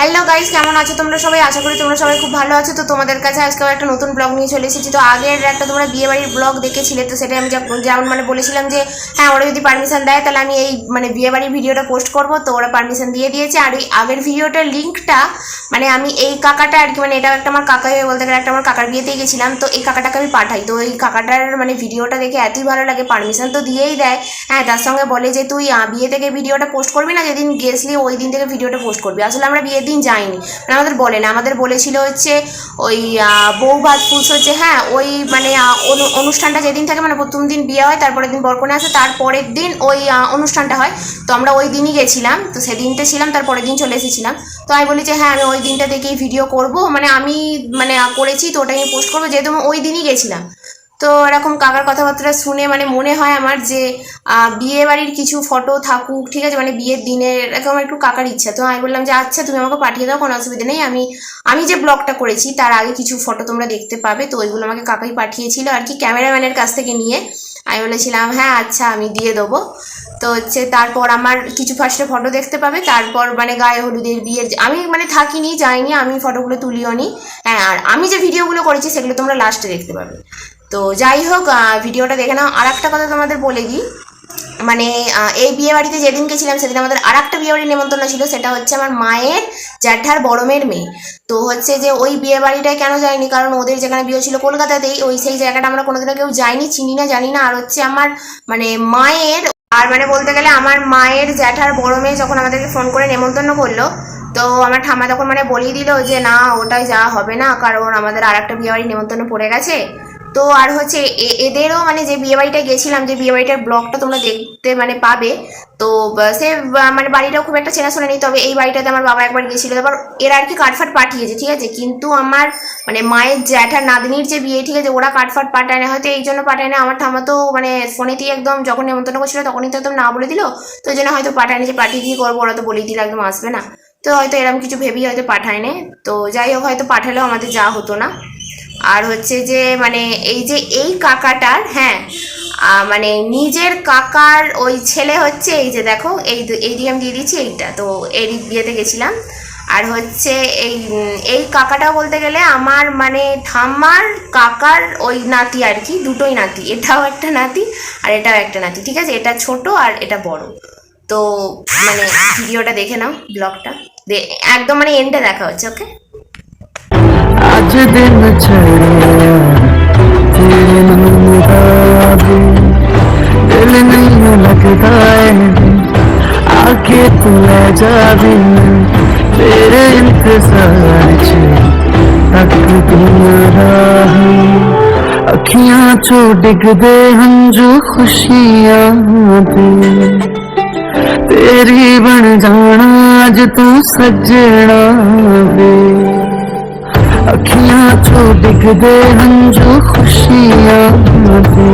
Hello guys, কেমন আছো তোমরা সবাই? আশা করি তোমরা সবাই খুব ভালো আছো। তো তোমাদের কাছে আজকেও একটা নতুন ব্লগ নিয়ে চলে এসেছি। তো আগের একটা তোমরা বিয়ে বাড়ির ব্লগ দেখেছিলে, তো সেটা আমি যেমন বলেছিলাম যে হ্যাঁ, ওরা যদি পারমিশন দেয় তাহলে আমি এই বিয়ে বাড়ির ভিডিওটা পোস্ট করব। তো ওরা পারমিশন দিয়ে দিয়েছে। আর এই আগের ভিডিওটার লিঙ্কটা আমি এই কাকাটা আর কি, এটা একটা আমার কাকাই বলতে গেলে, একটা আমার কাকার বিয়েতেই গেছিলাম। তো এই কাকাটাকে আমি পাঠাই। তো এই কাকাটার ভিডিওটা দেখে এতই ভালো লাগে, পারমিশন তো দিয়েই দেয়। হ্যাঁ, তার সঙ্গে বলে যে তুই বিয়ে থেকে ভিডিওটা পোস্ট করবি না, যেদিন গেছলি ওই দিন থেকে ভিডিওটা পোস্ট করবি। আসলে আমরা বিয়ের দিন যাইনি, আমাদের বলে না, আমাদের বলেছিল হচ্ছে ওই বউ ভাত ফুস হচ্ছে, হ্যাঁ ওই অনুষ্ঠানটা যেদিন থাকে, প্রথম দিন বিয়ে হয়, তারপরের দিন বরকনে আসে, তারপরের দিন ওই অনুষ্ঠানটা হয়। তো আমরা ওই দিনই গেছিলাম, তো সেদিনটা ছিলাম, তারপরের দিন চলে এসেছিলাম। তো আমি বলি যে হ্যাঁ, আমি ওই দিনটা দেখেই ভিডিও করবো, আমি করেছি, তো ওটাই আমি পোস্ট করবো, যেহেতু আমি ওই দিনই গেছিলাম। তো এরকম কাকার কথাবার্তা শুনে মনে হয় আমার যে বিয়ে বাড়ির কিছু ফটো থাকুক, ঠিক আছে, বিয়ের দিনের এরকম একটু কাকার ইচ্ছা। তো আমি বললাম যে আচ্ছা, তুমি আমাকে পাঠিয়ে দাও, কোনো অসুবিধা নেই। আমি যে ব্লগটা করেছি তার আগে কিছু ফটো তোমরা দেখতে পাবে। তো ওইগুলো আমাকে কাকাই পাঠিয়েছিল আর কি, ক্যামেরাম্যানের কাছ থেকে নিয়ে। আমি বলেছিলাম হ্যাঁ আচ্ছা, আমি দিয়ে দেবো। তো হচ্ছে তারপর আমার কিছু ফার্স্টে ফটো দেখতে পাবে, তারপর গায়ে হলুদের বিয়ের আমি থাকিনি, যাইনি, আমি ফটোগুলো তুলিও নি। হ্যাঁ, আর আমি যে ভিডিওগুলো করেছি সেগুলো তোমরা লাস্টে দেখতে পাবে। তো যাই হোক, ভিডিওটা দেখে নাও। আর একটা কথা তোমাদের বলে দিই, এই বিয়ে বাড়িতে যেদিন গেছিলাম সেদিন আমাদের আর একটা বিয়ে বাড়ির নেমন্তন্ন ছিল। সেটা হচ্ছে আমার মায়ের জ্যাঠার বড় মেয়ের মেয়ে। তো হচ্ছে যে ওই বিয়ে বাড়িটায় কেন যায়নি, কারণ ওদের যেখানে বিয়ে ছিল কলকাতাতেই, সেই জায়গাটা আমরা কোনোদিনও কেউ যাইনি, চিনি না, জানি না। আর হচ্ছে আমার মায়ের আর বলতে গেলে আমার মায়ের জ্যাঠার বড় মেয়ে যখন আমাদেরকে ফোন করে নেমন্তন্ন করলো, তো আমার ঠাম্মা তখন বলেই দিল যে না, ওটাই যাওয়া হবে না, কারণ আমাদের আর একটা বিয়ে বাড়ির নেমন্তন্ন পড়ে গেছে। তো আর হচ্ছে এদেরও যে বিয়ে বাড়িটায় গেছিলাম, যে বিয়ে বাড়িটার ব্লগটা তোমরা দেখতে পাবে। তো সে বাড়িটাও খুব একটা চেনাশোনা নেই, তবে এই বাড়িটাতে আমার বাবা একবার গেছিল। তারপর এরা আর কি কাঠফাট পাঠিয়েছে, ঠিক আছে, কিন্তু আমার মায়ের জ্যাঠার নাতনির যে বিয়ে, ঠিক আছে, ওরা কাঠফাট পাঠায় না, হয়তো এই জন্য পাঠায় না। আমার ঠাম্মা তো ফোনেতেই একদম যখন নেমন্তন্ন করছিল তখনই তো একদম না বলে দিল। তো ওই জন্য হয়তো পাঠায়নি, যে পাঠিয়ে দিয়ে করবো, ওরা তো বলেই দিল একদম আসবে না। তো হয়তো এরকম কিছু ভেবেই হয়তো পাঠায় না। তো যাই হোক, হয়তো পাঠালেও আমাদের যাওয়া হতো না। আর হচ্ছে যে এই যে এই কাকাটার, হ্যাঁ, নিজের কাকার ওই ছেলে হচ্ছে, এই যে দেখো, এইদিকে আমি দিয়ে দিচ্ছি এইটা। তো এই বিয়েতে গেছিলাম। আর হচ্ছে এই কাকাটা বলতে গেলে আমার ঠাম্মার কাকার ওই নাতি আর কি, দুটোই নাতি, এটাও একটা নাতি আর এটাও একটা নাতি, ঠিক আছে, এটা ছোট আর এটা বড়। তো ভিডিওটা দেখে নাও, ব্লগটা একদম এন্ডে দেখা হচ্ছে। ওকে, आज दिन चढ़िया तेरे नाम का भी दिल नहीं लगता है, आके तू ले जा भी तेरे इंतजार तक तुम्हारा अखियां चो डिग दे हंजू खुशियां दे तेरी बन जाना अज तू सजना वे अखियां चो डिग दे हंजू खुशियां दे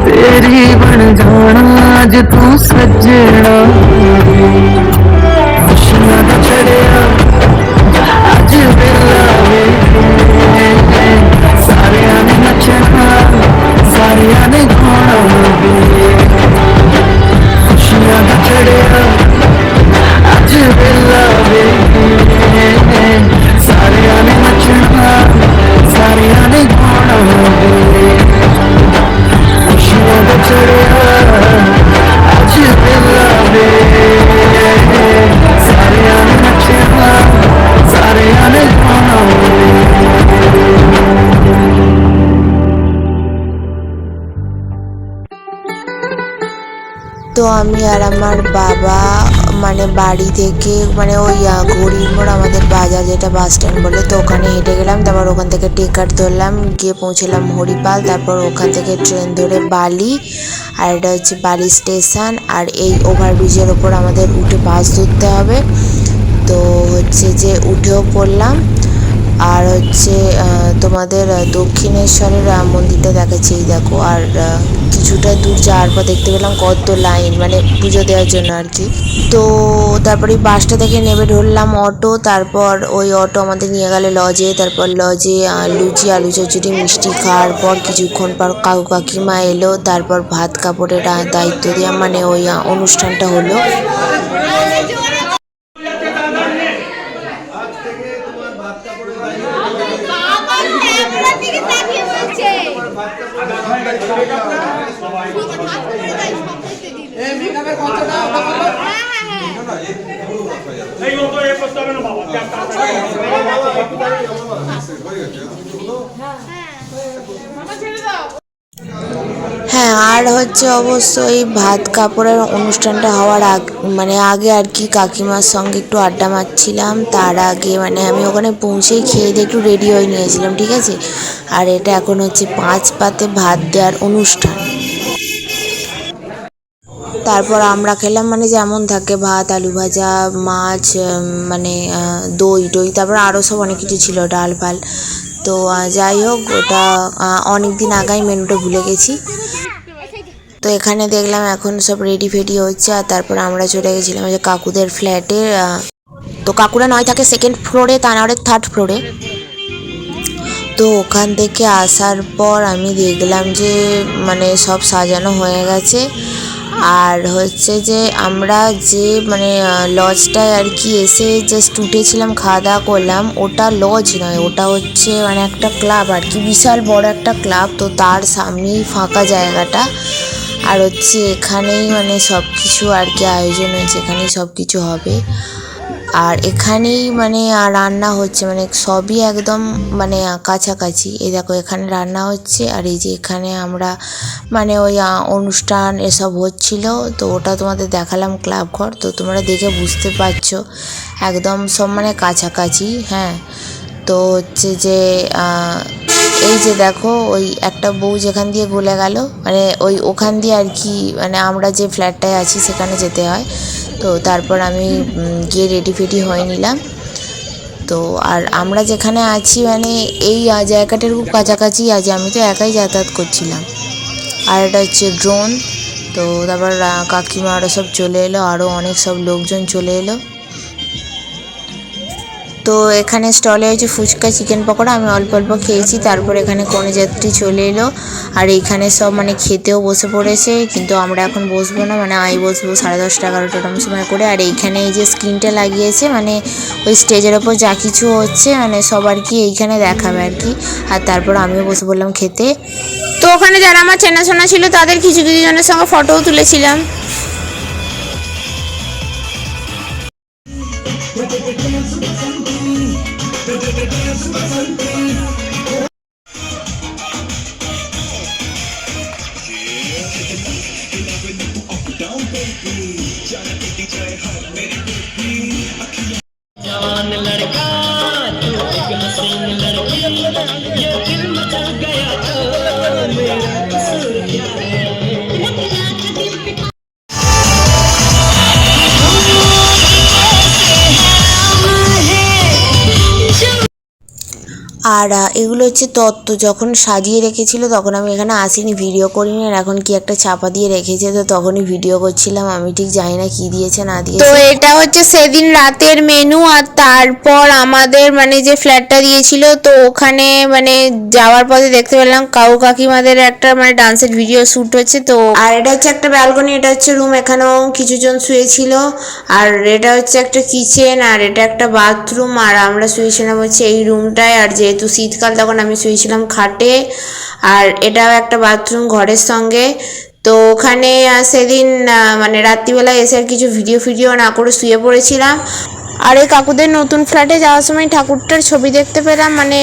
तेरी बन जाना अज तू सजना खुशियां दा चढ़िया अज वेला वे सारिया ने नचना सारिया ने गाना वे खुशियां दा चढ़िया अज वेला वे सारिया ने नचना सारिया ने गाना वे खुशियां दा चढ़िया अज वेला वे सारिया ने नचना सारिया ने गाना वे। তো আমি আর আমার বাবা বাড়ি থেকে ওই ঘড়ির মোড়, আমাদের বাজার যেটা বাস স্ট্যান্ড বলে, তো ওখানে হেঁটে গেলাম। তারপর ওখান থেকে টিকিট ধরলাম, গিয়ে পৌঁছলাম হরিপাল। তারপর ওখান থেকে ট্রেন ধরে বালি, আর এটা হচ্ছে বালি স্টেশন। আর এই ওভারব্রিজের ওপর আমাদের উঠে বাস ধরতে হবে। তো হচ্ছে যে উঠেও পড়লাম। আর হচ্ছে তোমাদের দক্ষিণেশ্বরের মন্দিরটা দেখাচ্ছি, এই দেখো। আর কিছুটা দূর যাওয়ার পর দেখতে পেলাম কত লাইন, পুজো দেওয়ার জন্য আর কি। তো তারপরে বাসটা থেকে নেমে ধরলাম অটো। তারপর ওই অটো আমাদের নিয়ে গেল লজে। তারপর লজে লুচি, আলু চচ্চড়ি, মিষ্টি খাওয়ার পর কিছুক্ষণ পর কাকু কাকিমা এলো। তারপর ভাত কাপড়ের দায়িত্ব দিয়ে ওই অনুষ্ঠানটা হলো। হ্যাঁ, আর হচ্ছে অবশ্যই ভাত কাপড়ের অনুষ্ঠানটা হওয়ার মানে আগে আর কি কাকিমার সঙ্গে একটু আড্ডা মারছিলাম। তার আগে মানে আমি ওখানে পৌঁছেই খেয়ে দিয়ে একটু রেডি হয়ে নিয়েছিলাম, ঠিক আছে। আর এটা এখন হচ্ছে 5 পাতে ভাত দেওয়ার অনুষ্ঠান। তারপর আমরা খেলাম মানে যেমন থাকে ভাত, আলু ভাজা, মাছ, মানে দই টই, তারপর আরও সব অনেক কিছু ছিল, ডাল ফাল। তো যাই হোক, ওটা অনেক দিন আগেই মেনুটা ভুলে গেছি। তো এখানে দেখলাম এখন সব রেডি ফেডি হচ্ছে। আর তারপর আমরা চলে গেছিলাম যে কাকুদের ফ্ল্যাটে। তো কাকুরা নয় থাকে 2nd ফ্লোরে, তা না 3rd ফ্লোরে। তো ওখান থেকে আসার পর আমি দেখলাম যে মানে সব সাজানো হয়ে গেছে। আর হচ্ছে যে আমরা যে মানে লজটায় আর কি এসে জাস্ট উঠেছিলাম, খাওয়া দাওয়া করলাম, ওটা লজ নয়, ওটা হচ্ছে মানে একটা ক্লাব আর কি, বিশাল বড় একটা ক্লাব। তো তার সামনেই ফাঁকা জায়গাটা। আর হচ্ছে এখানেই মানে সব কিছু আর কি আয়োজন হয়েছে, এখানেই সব কিছু হবে। আর এখানেই মানে রান্না হচ্ছে, মানে সবই একদম মানে কাছাকাছি। এই দেখো এখানে রান্না হচ্ছে, আর এই যে এখানে আমরা মানে ওই অনুষ্ঠান এসব হচ্ছিল। তো ওটা তোমাদের দেখালাম ক্লাব ঘর। তো তোমরা দেখে বুঝতে পারছো একদম সব মানে কাছাকাছি। হ্যাঁ, তো হচ্ছে যে এই যে দেখো ওই একটা বউ যেখান দিয়ে গলে গেল, মানে ওখান দিয়ে আর কি, মানে আমরা যে ফ্ল্যাটটায় আছি সেখানে যেতে হয়। তো তারপর আমি গিয়ে রেডি ফেডি হয়ে নিলাম। তো আর আমরা যেখানে আছি মানে এই জায়গাটার খুব কাছাকাছি আছে, আমি তো একাই যাতায়াত করছিলাম। আর এটা হচ্ছে ড্রোন। তো তারপর কাকিমা আরও সব চলে এলো, আরও অনেক সব লোকজন চলে এলো। তো এখানে স্টলে হয়েছে ফুচকা, চিকেন পকোড়া, আমি অল্প অল্প খেয়েছি। তারপর এখানে কনেযাত্রী চলে এলো, আর এইখানে সব মানে খেতেও বসে পড়েছে। কিন্তু আমরা এখন বসবো না, মানে আমি বসবো 10:30 11টার সময় করে। আর এইখানে এই যে স্ক্রিনটা লাগিয়েছে, মানে ওই স্টেজের ওপর যা কিছু হচ্ছে মানে সব আর কি এইখানে দেখাবে আর কি। আর তারপর আমিও বসে পড়লাম খেতে। তো ওখানে যারা আমার চেনাশোনা ছিল তাদের কিছু কিছু জনের সঙ্গে ফটোও তুলেছিলাম। जवान लड़का तू एक हसीन लड़की, ये दिल मचल गया तो मेरा कसूर क्या है। আর এগুলো হচ্ছে তত্ত্ব, যখন সাজিয়ে রেখেছিল তখন আমি এখানে আসিনি, ভিডিও করিনি। আর এখন কি একটা চাপা দিয়ে রেখেছে, তো তখনই ভিডিও করছিলাম। আমি ঠিক জানি না কি দিয়েছে না দিয়েছে। তো এটা হচ্ছে সেদিন রাতের মেনু। আর তারপর আমাদের মানে যে ফ্ল্যাটটা দিয়েছিল, তো ওখানে মানে যাওয়ার পথে দেখতে পেলাম কাকু কাকিমাদের একটা মানে ডান্সের ভিডিও শ্যুট হচ্ছে। তো আর এটা হচ্ছে একটা ব্যালকনি, এটা হচ্ছে রুম, এখানেও কিছুজন শুয়েছিল। আর এটা হচ্ছে একটা কিচেন, আর এটা একটা বাথরুম। আর আমরা শুয়েছিলাম হচ্ছে এই রুমটায়। আর যেহেতু শীতকাল তখন আমি শুয়েছিলাম খাটে। আর এটাও একটা বাথরুম ঘরের সঙ্গে। তো ওখানে সেদিন মানে রাত্রিবেলা এসে আর কিছু ভিডিও না করে শুয়ে পড়েছিলাম। আর এই কাকুদের নতুন ফ্ল্যাটে যাওয়ার সময় ঠাকুরটার ছবি দেখতে পেলাম, মানে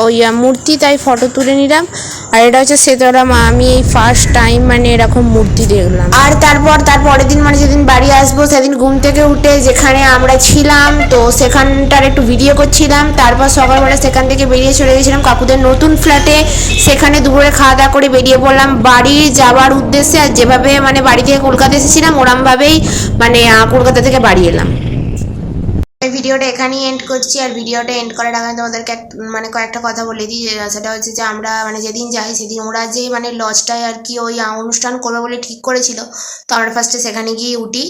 ওই মূর্তি, তাই ফটো তুলে নিলাম। আর এটা হচ্ছে শীতলা মা, আমি এই ফার্স্ট টাইম মানে এরকম মূর্তি দেখলাম। আর তারপরের দিন মানে যেদিন বাড়ি আসবো সেদিন ঘুম থেকে উঠে যেখানে আমরা ছিলাম তো সেখানটার একটু ভিডিও করছিলাম। তারপর সকালবেলা সেখান থেকে বেরিয়ে চলে গেছিলাম কাকুদের নতুন ফ্ল্যাটে। সেখানে দুপুরে খাওয়া দাওয়া করে বেরিয়ে পড়লাম বাড়ি যাওয়ার উদ্দেশ্যে। আর যেভাবে মানে বাড়ি থেকে কলকাতা এসেছিলাম ওরমভাবেই মানে কলকাতা থেকে বাড়ি এলাম। এই ভিডিওটা এখানেই এন্ড করছি। আর ভিডিওটা এন্ড করার আগে তোমাদেরকে মানে কয়েকটা কথা বলে দিই। সেটা হচ্ছে যে আমরা মানে যেদিন যাই সেদিন ওরা যে মানে লজটায় আর কি ওই অনুষ্ঠান করবে বলে ঠিক করেছিল, তো আমরা ফার্স্টে সেখানে গিয়ে উঠি।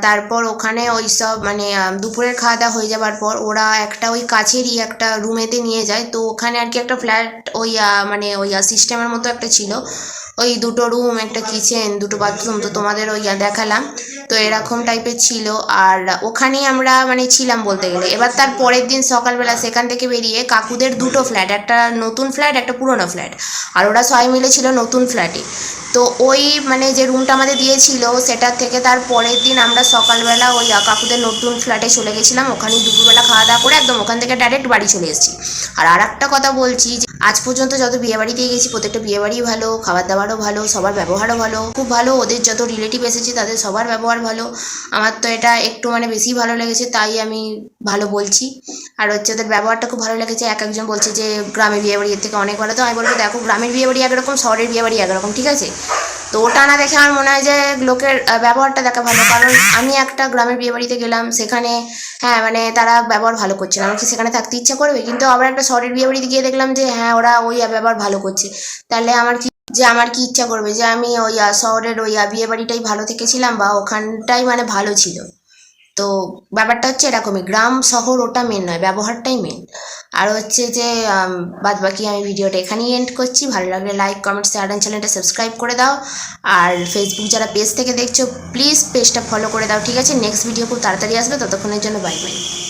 তারপর ওখানে ওই সব মানে দুপুরের খাওয়া দাওয়া হয়ে যাবার পর ওরা একটা ওই কাছেরই একটা রুমেতে নিয়ে যায়। তো ওখানে আর কি একটা ফ্ল্যাট ওই মানে ওই সিস্টেমের মতো একটা ছিল। ওই 2টো রুম, একটা কিচেন, 2টো বাথরুম, তো তোমাদের ওই দেখালাম। তো এরকম টাইপের ছিল, আর ওখানেই আমরা মানে ছিলাম বলতে গেলে। এবার তার পরের দিন সকালবেলা সেখান থেকে বেরিয়ে কাকুদের 2টো ফ্ল্যাট, একটা নতুন ফ্ল্যাট, একটা পুরনো ফ্ল্যাট, আর ওরা সবাই মিলে ছিল নতুন ফ্ল্যাটে। তো ওই মানে যে রুমটা আমাদের দিয়েছিল সেটার থেকে তার পরের দিন আমরা সকালবেলা ওই কাকুদের নতুন ফ্ল্যাটে চলে গেছিলাম। ওখানেই দুপুরবেলা খাওয়া দাওয়া করে একদম ওখান থেকে ডাইরেক্ট বাড়ি চলে এসেছি। আর একটা কথা বলছি যে আজ পর্যন্ত যত বিয়েবাড়িতেই গেছি প্রত্যেকটা বিয়েবাড়িই ভালো, খাবার দাবারও ভালো, সবার ব্যবহারও ভালো, খুব ভালো। ওদের যত রিলেটিভ এসেছে তাদের সবার ব্যবহার ভালো। আমার তো এটা একটু মানে বেশি ভালো লেগেছে, তাই আমি ভালো বলছি। আর হচ্ছে ওদের ব্যবহারটা খুব ভালো লেগেছে। এক একজন বলছে যে গ্রামের বিয়েবাড়ির থেকে অনেক ভালো, তো আমি বলবো দেখো গ্রামের বিয়েবাড়ি একরকম, শহরের বিয়েবাড়ি একরকম, ঠিক আছে? তো ওটা না দেখে আমার মনে হয় যে লোকের ব্যবহারটা দেখা ভালো। কারণ আমি একটা গ্রামের বিয়েবাড়িতে গেলাম, সেখানে হ্যাঁ মানে তারা ব্যবহার ভালো করছে না, আমার কি সেখানে থাকতে ইচ্ছা করবে? কিন্তু আবার একটা শহরের বিয়েবাড়িতে গিয়ে দেখলাম যে হ্যাঁ ওরা ওই ব্যবহার ভালো করছে, তাহলে আমার কি ইচ্ছা করবে যে আমি ওই শহরের ওই বিয়েবাড়িটাই ভালো থেকেছিলাম, বা ওখানটাই মানে ভালো ছিল। তো ব্যাপারটা হচ্ছে এরকমই, গ্রাম শহর ওটা মেন নয়, ব্যবহারটাই মেন। আর হচ্ছে যে বাদ বাকি আমি ভিডিওটা এখানেই এন্ড করছি। ভালো লাগলে লাইক, কমেন্ট, শেয়ার অ্যান্ড চ্যানেলটা সাবস্ক্রাইব করে দাও। আর ফেসবুক যারা পেজ থেকে দেখছো প্লিজ পেজটা ফলো করে দাও, ঠিক আছে? নেক্সট ভিডিও খুব তাড়াতাড়ি আসবে, ততক্ষণের জন্য বাই বাই।